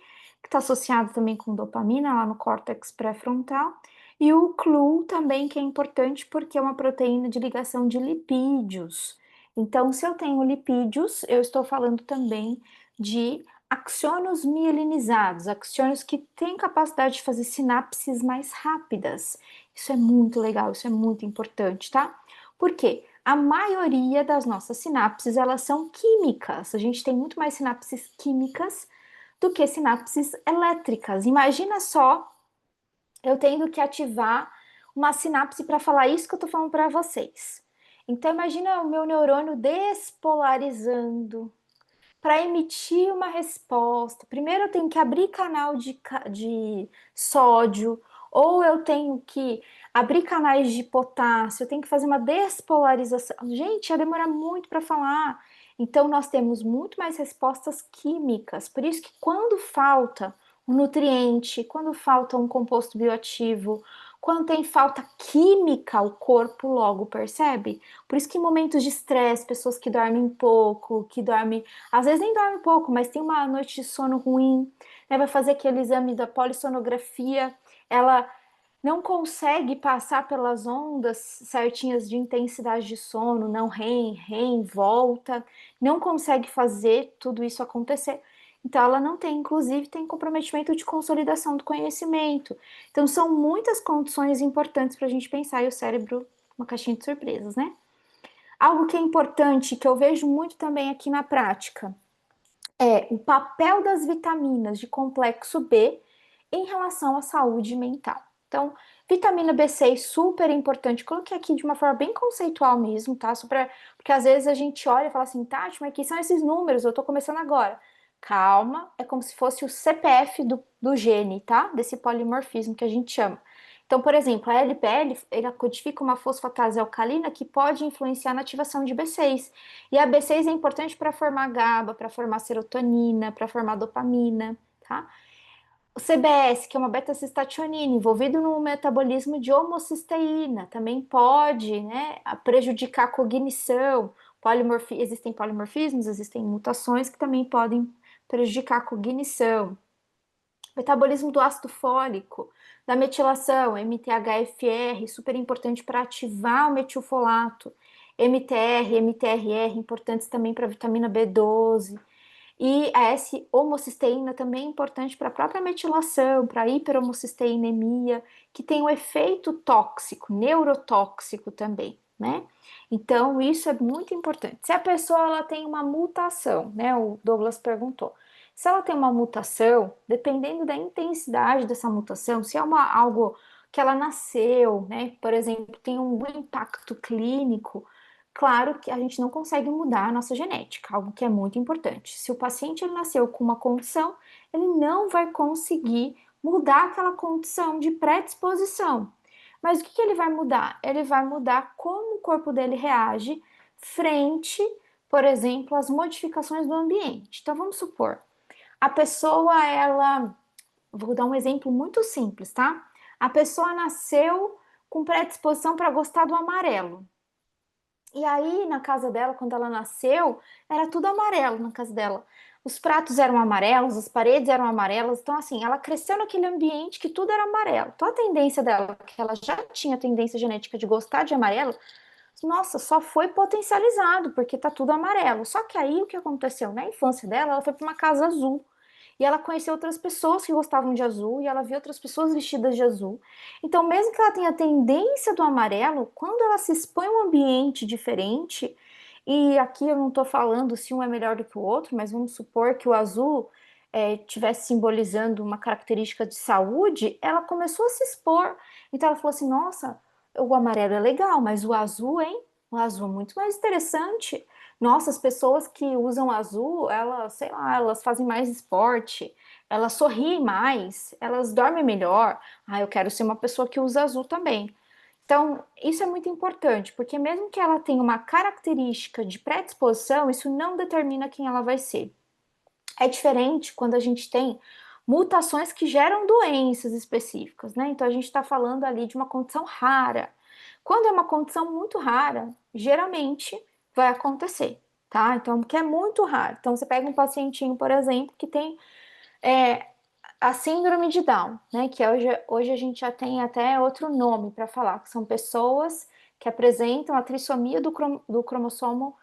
que está associado também com dopamina lá no córtex pré-frontal, e o CLU também, que é importante porque é uma proteína de ligação de lipídios. Então, se eu tenho lipídios, eu estou falando também de axônios mielinizados, axônios que têm capacidade de fazer sinapses mais rápidas. Isso é muito legal, isso é muito importante, tá? Por quê? A maioria das nossas sinapses, elas são químicas. A gente tem muito mais sinapses químicas do que sinapses elétricas. Imagina só eu tendo que ativar uma sinapse para falar isso que eu estou falando para vocês. Então imagina o meu neurônio despolarizando para emitir uma resposta. Primeiro eu tenho que abrir canal de sódio, ou eu tenho que abrir canais de potássio, eu tenho que fazer uma despolarização. Gente, ia demorar muito para falar. Então, nós temos muito mais respostas químicas. Por isso que quando falta um nutriente, quando falta um composto bioativo, quando tem falta química, o corpo logo percebe. Por isso que em momentos de estresse, pessoas que dormem pouco, que dormem às vezes nem dorme pouco, mas tem uma noite de sono ruim, né? Vai fazer aquele exame da polissonografia, ela não consegue passar pelas ondas certinhas de intensidade de sono, não REM, volta, não consegue fazer tudo isso acontecer. Então, ela não tem, inclusive, tem comprometimento de consolidação do conhecimento. Então, são muitas condições importantes para a gente pensar e o cérebro, uma caixinha de surpresas, né? Algo que é importante, que eu vejo muito também aqui na prática, é o papel das vitaminas de complexo B em relação à saúde mental. Então, vitamina B6, super importante. Coloquei aqui de uma forma bem conceitual mesmo, tá? Porque às vezes a gente olha e fala assim, Tati, mas que são esses números? Eu tô começando agora. Calma, é como se fosse o CPF do gene, tá? Desse polimorfismo que a gente chama. Então, por exemplo, a LPL, ela codifica uma fosfatase alcalina que pode influenciar na ativação de B6. E a B6 é importante para formar GABA, para formar serotonina, para formar dopamina, tá? O CBS, que é uma beta-cistationina, envolvido no metabolismo de homocisteína, também pode, né, prejudicar a cognição. Existem polimorfismos, existem mutações que também podem prejudicar a cognição. Metabolismo do ácido fólico, da metilação, MTHFR, super importante para ativar o metilfolato. MTR, MTRR, importantes também para a vitamina B12. E a S-homocisteína também é importante para a própria metilação, para a hiperhomocisteinemia, que tem um efeito tóxico, neurotóxico também, né? Então, isso é muito importante. Se a pessoa ela tem uma mutação, né? O Douglas perguntou. Se ela tem uma mutação, dependendo da intensidade dessa mutação, se é algo que ela nasceu, né? Por exemplo, tem um impacto clínico. Claro que a gente não consegue mudar a nossa genética, algo que é muito importante. Se o paciente ele nasceu com uma condição, ele não vai conseguir mudar aquela condição de predisposição. Mas o que que ele vai mudar? Ele vai mudar como o corpo dele reage frente, por exemplo, às modificações do ambiente. Então vamos supor, a pessoa ela, vou dar um exemplo muito simples, tá? A pessoa nasceu com predisposição para gostar do amarelo. E aí, na casa dela, quando ela nasceu, era tudo amarelo na casa dela. Os pratos eram amarelos, as paredes eram amarelas. Então, assim, ela cresceu naquele ambiente que tudo era amarelo. Então, a tendência dela, que ela já tinha tendência genética de gostar de amarelo, nossa, só foi potencializado, porque tá tudo amarelo. Só que aí, o que aconteceu? Na infância dela, ela foi para uma casa azul. E ela conheceu outras pessoas que gostavam de azul, e ela viu outras pessoas vestidas de azul. Então, mesmo que ela tenha tendência do amarelo, quando ela se expõe a um ambiente diferente, e aqui eu não estou falando se um é melhor do que o outro, mas vamos supor que o azul tivesse simbolizando uma característica de saúde, ela começou a se expor. Então ela falou assim: nossa, o amarelo é legal, mas o azul, hein? O azul é muito mais interessante. Nossa, as pessoas que usam azul, elas, sei lá, elas fazem mais esporte, elas sorriem mais, elas dormem melhor. Ah, eu quero ser uma pessoa que usa azul também. Então, isso é muito importante, porque mesmo que ela tenha uma característica de predisposição, isso não determina quem ela vai ser. É diferente quando a gente tem mutações que geram doenças específicas, né? Então, a gente está falando ali de uma condição rara. Quando é uma condição muito rara, geralmente vai acontecer, tá? Então, que é muito raro. Então, você pega um pacientinho, por exemplo, que tem é, a síndrome de Down, né? Que hoje a gente já tem até outro nome para falar, que são pessoas que apresentam a trissomia do cromossomo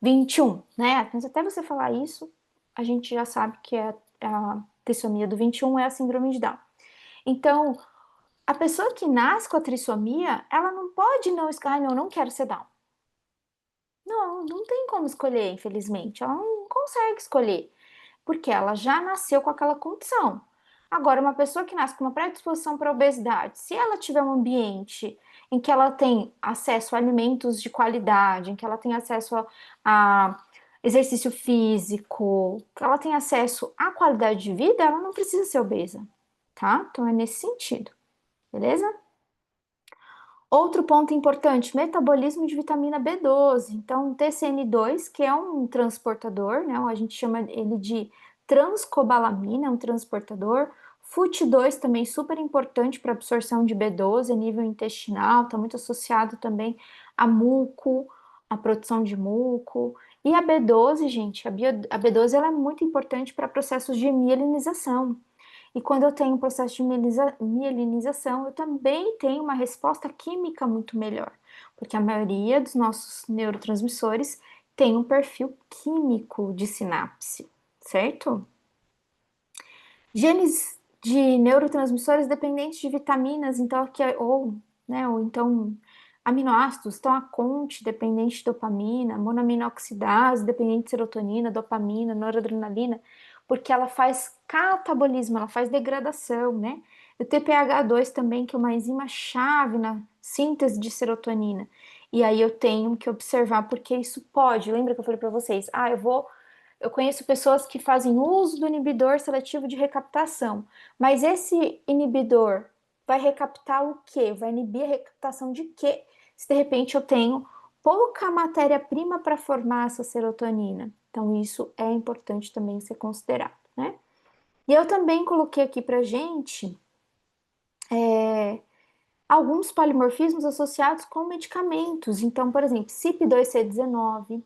21, né? Mas até você falar isso, a gente já sabe que a trissomia do 21 é a síndrome de Down. Então, a pessoa que nasce com a trissomia, ela não pode não escolher, não, eu não quero ser Down. Não, não tem como escolher, infelizmente. Ela não consegue escolher, porque ela já nasceu com aquela condição. Agora, uma pessoa que nasce com uma predisposição para obesidade, se ela tiver um ambiente em que ela tem acesso a alimentos de qualidade, em que ela tem acesso a exercício físico, que ela tem acesso à qualidade de vida, ela não precisa ser obesa, tá? Então é nesse sentido, beleza? Outro ponto importante, metabolismo de vitamina B12. Então, TCN2, que é um transportador, né? A gente chama ele de transcobalamina, é um transportador. FUT2 também super importante para absorção de B12 a nível intestinal, está muito associado também a muco, a produção de muco. E a B12, gente, a B12 ela é muito importante para processos de mielinização. E quando eu tenho um processo de mielinização, eu também tenho uma resposta química muito melhor, porque a maioria dos nossos neurotransmissores tem um perfil químico de sinapse, certo? Genes de neurotransmissores dependentes de vitaminas, então ou então aminoácidos, então a CONT, dependente de dopamina, monoaminoxidase, dependente de serotonina, dopamina, noradrenalina, porque ela faz catabolismo, ela faz degradação, né? O TPH2 também, que é uma enzima chave na síntese de serotonina. E aí eu tenho que observar porque isso pode. Lembra que eu falei para vocês? Eu conheço pessoas que fazem uso do inibidor seletivo de recaptação, mas esse inibidor vai recaptar o quê? Vai inibir a recaptação de quê? Se de repente eu tenho pouca matéria-prima para formar essa serotonina. Então, isso é importante também ser considerado, né? E eu também coloquei aqui para gente alguns polimorfismos associados com medicamentos. Então, por exemplo, CYP2C19,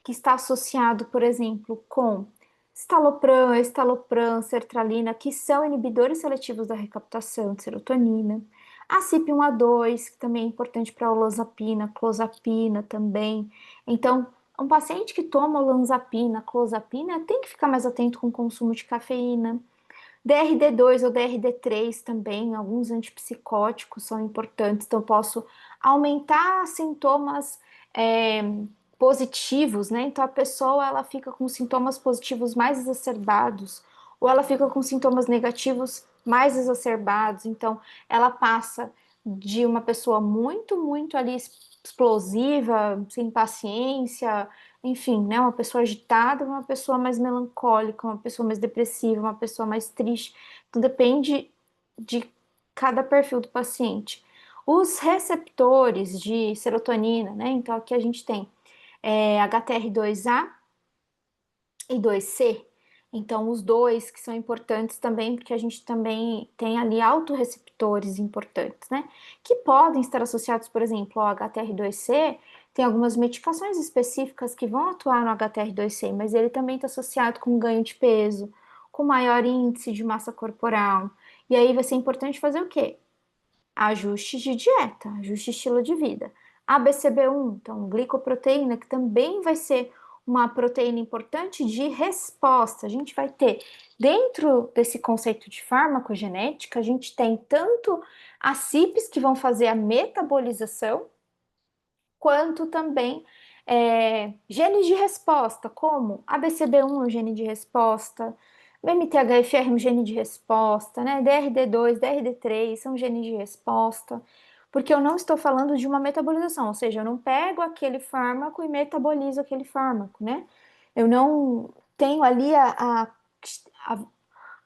que está associado, por exemplo, com estalopram, sertralina, que são inibidores seletivos da recaptação de serotonina. A CYP1A2, que também é importante para a olanzapina, clozapina também. Então, um paciente que toma olanzapina, clozapina, tem que ficar mais atento com o consumo de cafeína. DRD2 ou DRD3 também, alguns antipsicóticos são importantes, então posso aumentar sintomas é, positivos, né? Então a pessoa ela fica com sintomas positivos mais exacerbados, ou ela fica com sintomas negativos mais exacerbados, então ela passa de uma pessoa muito ali explosiva, sem paciência, enfim, né, uma pessoa agitada, uma pessoa mais melancólica, uma pessoa mais depressiva, uma pessoa mais triste. Então depende de cada perfil do paciente. Os receptores de serotonina, né? Então aqui a gente tem HTR2A e 2C. Então, os dois que são importantes também, porque a gente também tem ali autorreceptores importantes, né? Que podem estar associados, por exemplo, ao HTR2C, tem algumas medicações específicas que vão atuar no HTR2C, mas ele também está associado com ganho de peso, com maior índice de massa corporal. E aí vai ser importante fazer o quê? Ajustes de dieta, ajuste de estilo de vida. ABCB1, então glicoproteína, que também vai ser uma proteína importante de resposta. A gente vai ter, dentro desse conceito de farmacogenética, a gente tem tanto as CIPs que vão fazer a metabolização, quanto também genes de resposta, como ABCB1 é um gene de resposta, MTHFR é um gene de resposta, né? DRD2, DRD3 são genes de resposta, porque eu não estou falando de uma metabolização, ou seja, eu não pego aquele fármaco e metabolizo aquele fármaco, né? Eu não tenho ali a,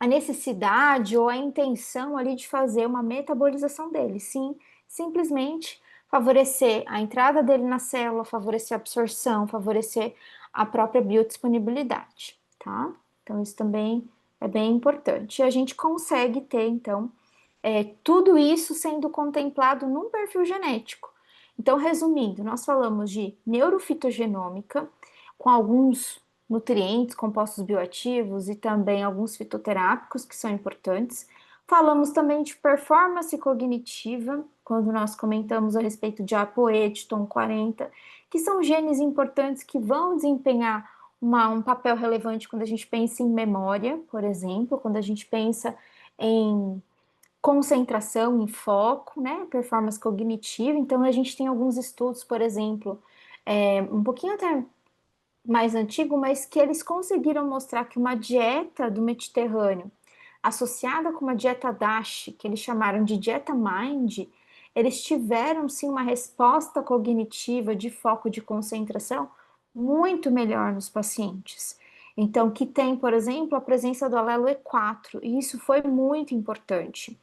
a necessidade ou a intenção ali de fazer uma metabolização dele, sim, simplesmente favorecer a entrada dele na célula, favorecer a absorção, favorecer a própria biodisponibilidade, tá? Então, isso também é bem importante. E a gente consegue ter, então, tudo isso sendo contemplado num perfil genético. Então, resumindo, nós falamos de neurofitogenômica, com alguns nutrientes, compostos bioativos e também alguns fitoterápicos que são importantes. Falamos também de performance cognitiva, quando nós comentamos a respeito de ApoE, de TOM40, que são genes importantes que vão desempenhar um papel relevante quando a gente pensa em memória, por exemplo, quando a gente pensa em concentração, em foco, né? Performance cognitiva. Então, a gente tem alguns estudos, por exemplo, um pouquinho até mais antigo, mas que eles conseguiram mostrar que uma dieta do Mediterrâneo associada com uma dieta DASH, que eles chamaram de dieta Mind, eles tiveram sim uma resposta cognitiva de foco de concentração muito melhor nos pacientes. Então, que tem, por exemplo, a presença do alelo E4, e isso foi muito importante.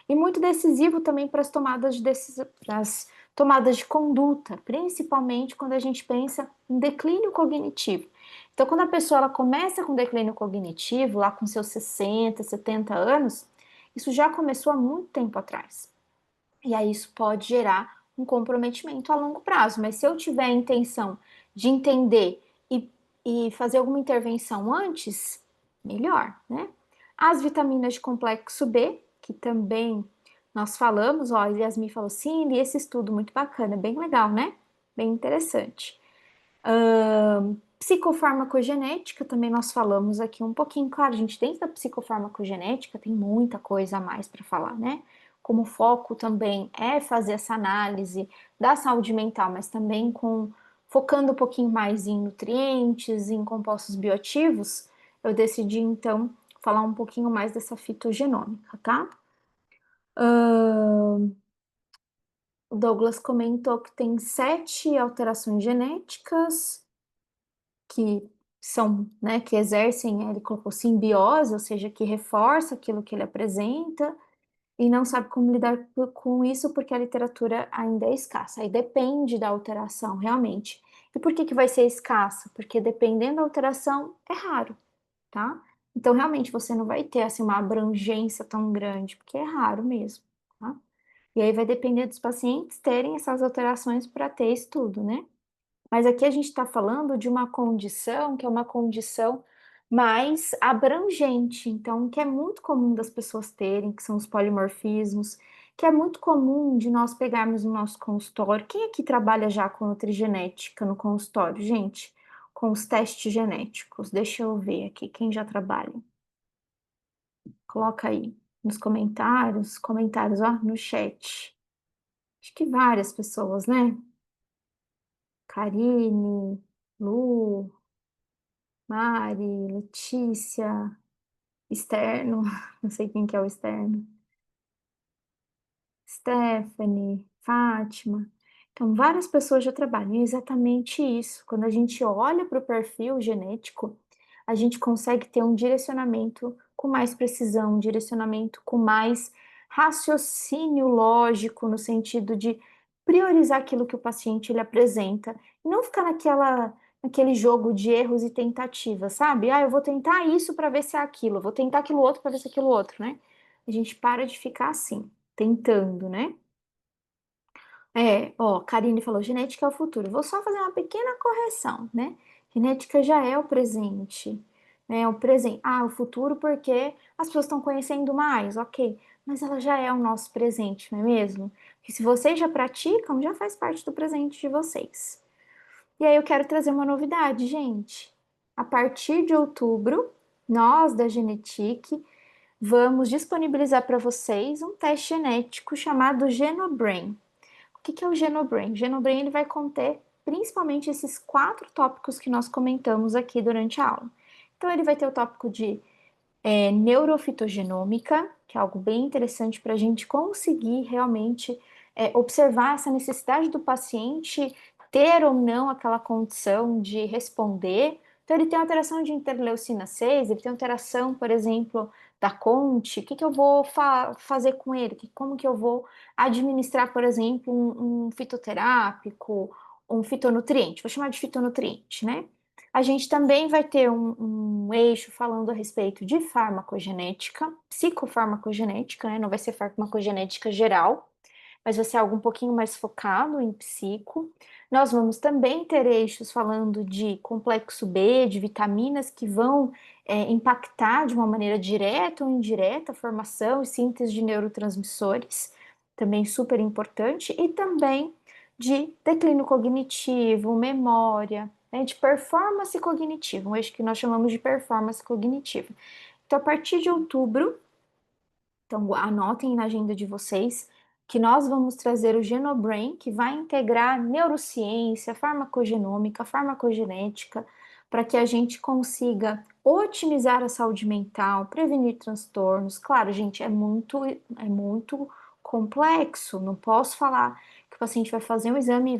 E muito decisivo também para as tomadas de decisão, tomadas de conduta, principalmente quando a gente pensa em declínio cognitivo. Então, quando a pessoa ela começa com declínio cognitivo, lá com seus 60, 70 anos, isso já começou há muito tempo atrás. E aí isso pode gerar um comprometimento a longo prazo. Mas se eu tiver a intenção de entender e fazer alguma intervenção antes, melhor, né? As vitaminas de complexo B, que também nós falamos, ó, a Yasmin falou, sim, li esse estudo muito bacana, bem legal, né? Bem interessante. Psicofarmacogenética, também nós falamos aqui um pouquinho, claro, a gente dentro da psicofarmacogenética tem muita coisa a mais para falar, né? como o foco também é fazer essa análise da saúde mental, mas também focando um pouquinho mais em nutrientes, em compostos bioativos, eu decidi então falar um pouquinho mais dessa fitogenômica, tá? O Douglas comentou que tem 7 alterações genéticas que são, né, que exercem, ele colocou simbiose, ou seja, que reforça aquilo que ele apresenta, e não sabe como lidar com isso porque a literatura ainda é escassa. Aí depende da alteração, realmente. E por que que vai ser escassa? Porque dependendo da alteração, é raro, tá? Então, realmente, você não vai ter, assim, uma abrangência tão grande, porque é raro mesmo, tá? E aí vai depender dos pacientes terem essas alterações para ter estudo, né? Mas aqui a gente está falando de uma condição que é uma condição mais abrangente, então, que é muito comum das pessoas terem, que são os polimorfismos, que é muito comum de nós pegarmos no nosso consultório. Quem aqui trabalha já com nutrigenética no consultório, gente? Com os testes genéticos. Deixa eu ver aqui, quem já trabalha? Coloca aí nos comentários, ó, no chat. Acho que várias pessoas, né? Karine, Lu, Mari, Letícia, externo, não sei quem que é o externo, Stephanie, Fátima. Então, várias pessoas já trabalham e é exatamente isso. Quando a gente olha para o perfil genético, a gente consegue ter um direcionamento com mais precisão, um direcionamento com mais raciocínio lógico, no sentido de priorizar aquilo que o paciente ele apresenta, e não ficar naquele jogo de erros e tentativas, sabe? Ah, eu vou tentar isso para ver se é aquilo, eu vou tentar aquilo outro para ver se é aquilo outro, né? A gente para de ficar assim, tentando, né? Ó, Karine falou, genética é o futuro. Vou só fazer uma pequena correção, né? Genética já é o presente, né? O presente. Ah, o futuro porque as pessoas estão conhecendo mais, ok. Mas ela já é o nosso presente, não é mesmo? Porque se vocês já praticam, já faz parte do presente de vocês. E aí eu quero trazer uma novidade, gente. A partir de outubro, nós da Genetic vamos disponibilizar para vocês um teste genético chamado Genobrain. O que é o Genobrain? O Genobrain ele vai conter principalmente esses 4 tópicos que nós comentamos aqui durante a aula. Então, ele vai ter o tópico de neurofitogenômica, que é algo bem interessante para a gente conseguir realmente observar essa necessidade do paciente ter ou não aquela condição de responder. Então, ele tem alteração de interleucina 6, ele tem alteração, por exemplo, da CONT. O que eu vou fazer com ele? Como que eu vou administrar, por exemplo, um fitoterápico, um fitonutriente? Vou chamar de fitonutriente, né? A gente também vai ter um eixo falando a respeito de farmacogenética, psicofarmacogenética, né? Não vai ser farmacogenética geral, mas vai ser algo um pouquinho mais focado em psico. Nós vamos também ter eixos falando de complexo B, de vitaminas que vão impactar de uma maneira direta ou indireta a formação e síntese de neurotransmissores, também super importante, e também de declínio cognitivo, memória, né, de performance cognitiva, um eixo que nós chamamos de performance cognitiva. Então, a partir de outubro, então anotem na agenda de vocês que nós vamos trazer o Genobrain, que vai integrar neurociência, farmacogenômica, farmacogenética, para que a gente consiga otimizar a saúde mental, prevenir transtornos. Claro, gente, é muito complexo. Não posso falar que o paciente vai fazer um exame e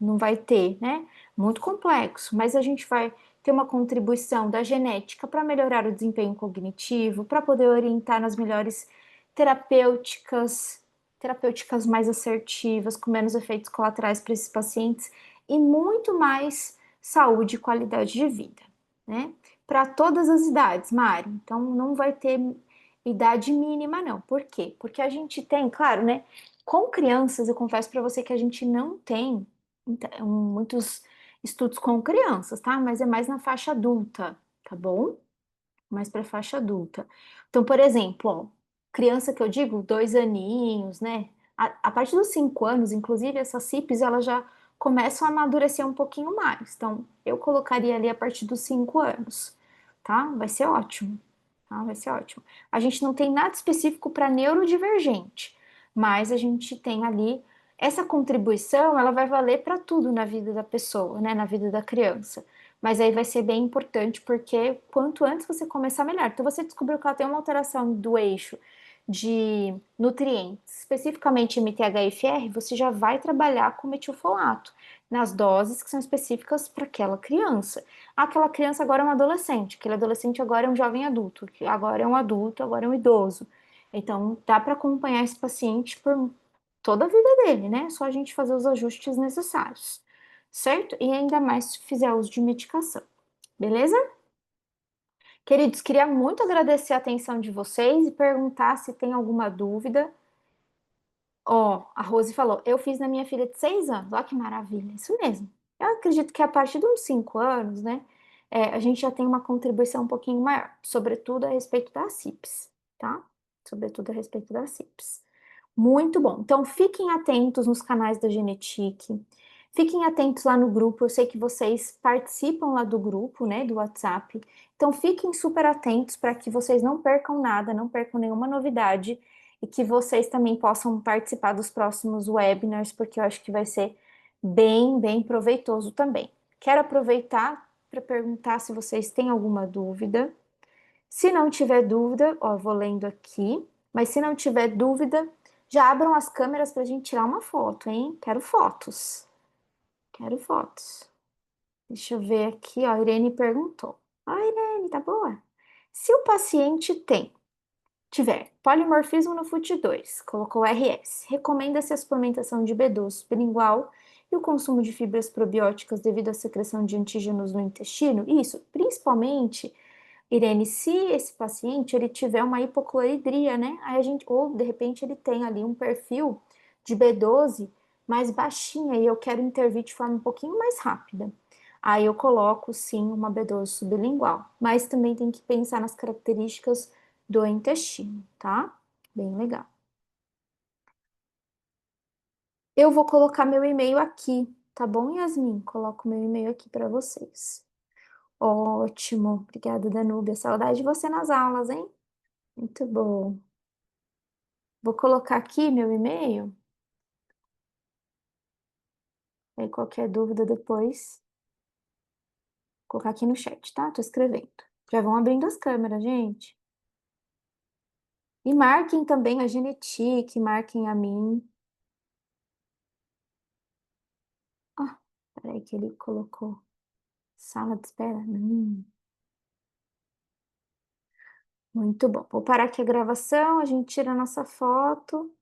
não vai ter, né? Muito complexo, mas a gente vai ter uma contribuição da genética para melhorar o desempenho cognitivo, para poder orientar nas melhores terapêuticas mais assertivas, com menos efeitos colaterais para esses pacientes e muito mais saúde e qualidade de vida, né? Para todas as idades, Mari. Então não vai ter idade mínima, não. Por quê? Porque a gente tem, claro, né? Com crianças, eu confesso para você que a gente não tem muitos estudos com crianças, tá? Mas é mais na faixa adulta, tá bom? Mais para faixa adulta. Então, por exemplo, ó, criança que eu digo, 2 aninhos, né? A partir dos 5 anos, inclusive, essas CIPs, elas já começam a amadurecer um pouquinho mais. Então, eu colocaria ali a partir dos 5 anos, tá? Vai ser ótimo, tá? Vai ser ótimo. A gente não tem nada específico para neurodivergente, mas a gente tem ali essa contribuição, ela vai valer para tudo na vida da pessoa, né, na vida da criança. Mas aí vai ser bem importante porque quanto antes você começar, melhor. Então você descobriu que ela tem uma alteração do eixo de nutrientes, especificamente MTHFR, e FR, você já vai trabalhar com metilfolato nas doses que são específicas para aquela criança. Aquela criança agora é um adolescente, aquele adolescente agora é um jovem adulto, que agora é um adulto, agora é um idoso. Então, dá para acompanhar esse paciente por toda a vida dele, né? É só a gente fazer os ajustes necessários, certo? E ainda mais se fizer uso de medicação, beleza? Queridos, queria muito agradecer a atenção de vocês e perguntar se tem alguma dúvida. Ó, a Rose falou, eu fiz na minha filha de 6 anos. Olha que maravilha, isso mesmo. Eu acredito que a partir de uns 5 anos, né, a gente já tem uma contribuição um pouquinho maior, sobretudo a respeito da CIPS, tá? Sobretudo a respeito da CIPS. Muito bom. Então, fiquem atentos nos canais da Genetic. Fiquem atentos lá no grupo. Eu sei que vocês participam lá do grupo, né, do WhatsApp. Então, fiquem super atentos para que vocês não percam nada, não percam nenhuma novidade e que vocês também possam participar dos próximos webinars, porque eu acho que vai ser bem, bem proveitoso também. Quero aproveitar para perguntar se vocês têm alguma dúvida. Se não tiver dúvida, ó, vou lendo aqui, mas se não tiver dúvida, já abram as câmeras para a gente tirar uma foto, hein? Quero fotos. Quero fotos. Deixa eu ver aqui, ó, a Irene perguntou. Ah, Irene, tá boa? Se o paciente tiver polimorfismo no FUT2, colocou RS, recomenda-se a suplementação de B12 sublingual e o consumo de fibras probióticas devido à secreção de antígenos no intestino? Isso, principalmente, Irene, se esse paciente ele tiver uma hipocloridria, né? Aí a gente, ou de repente ele tem ali um perfil de B12 mais baixinha e eu quero intervir de forma um pouquinho mais rápida. Aí eu coloco sim uma B12 sublingual, mas também tem que pensar nas características do intestino, tá? Bem legal. Eu vou colocar meu e-mail aqui, tá bom, Yasmin? Coloco meu e-mail aqui para vocês. Ótimo, obrigada, Danúbia. Saudade de você nas aulas, hein? Muito bom. Vou colocar aqui meu e-mail, aí qualquer dúvida depois, vou colocar aqui no chat, tá? Tô escrevendo. Já vão abrindo as câmeras, gente. E marquem também a Genetic, marquem a mim. Ah, peraí que ele colocou sala de espera. Muito bom. Vou parar aqui a gravação, a gente tira a nossa foto.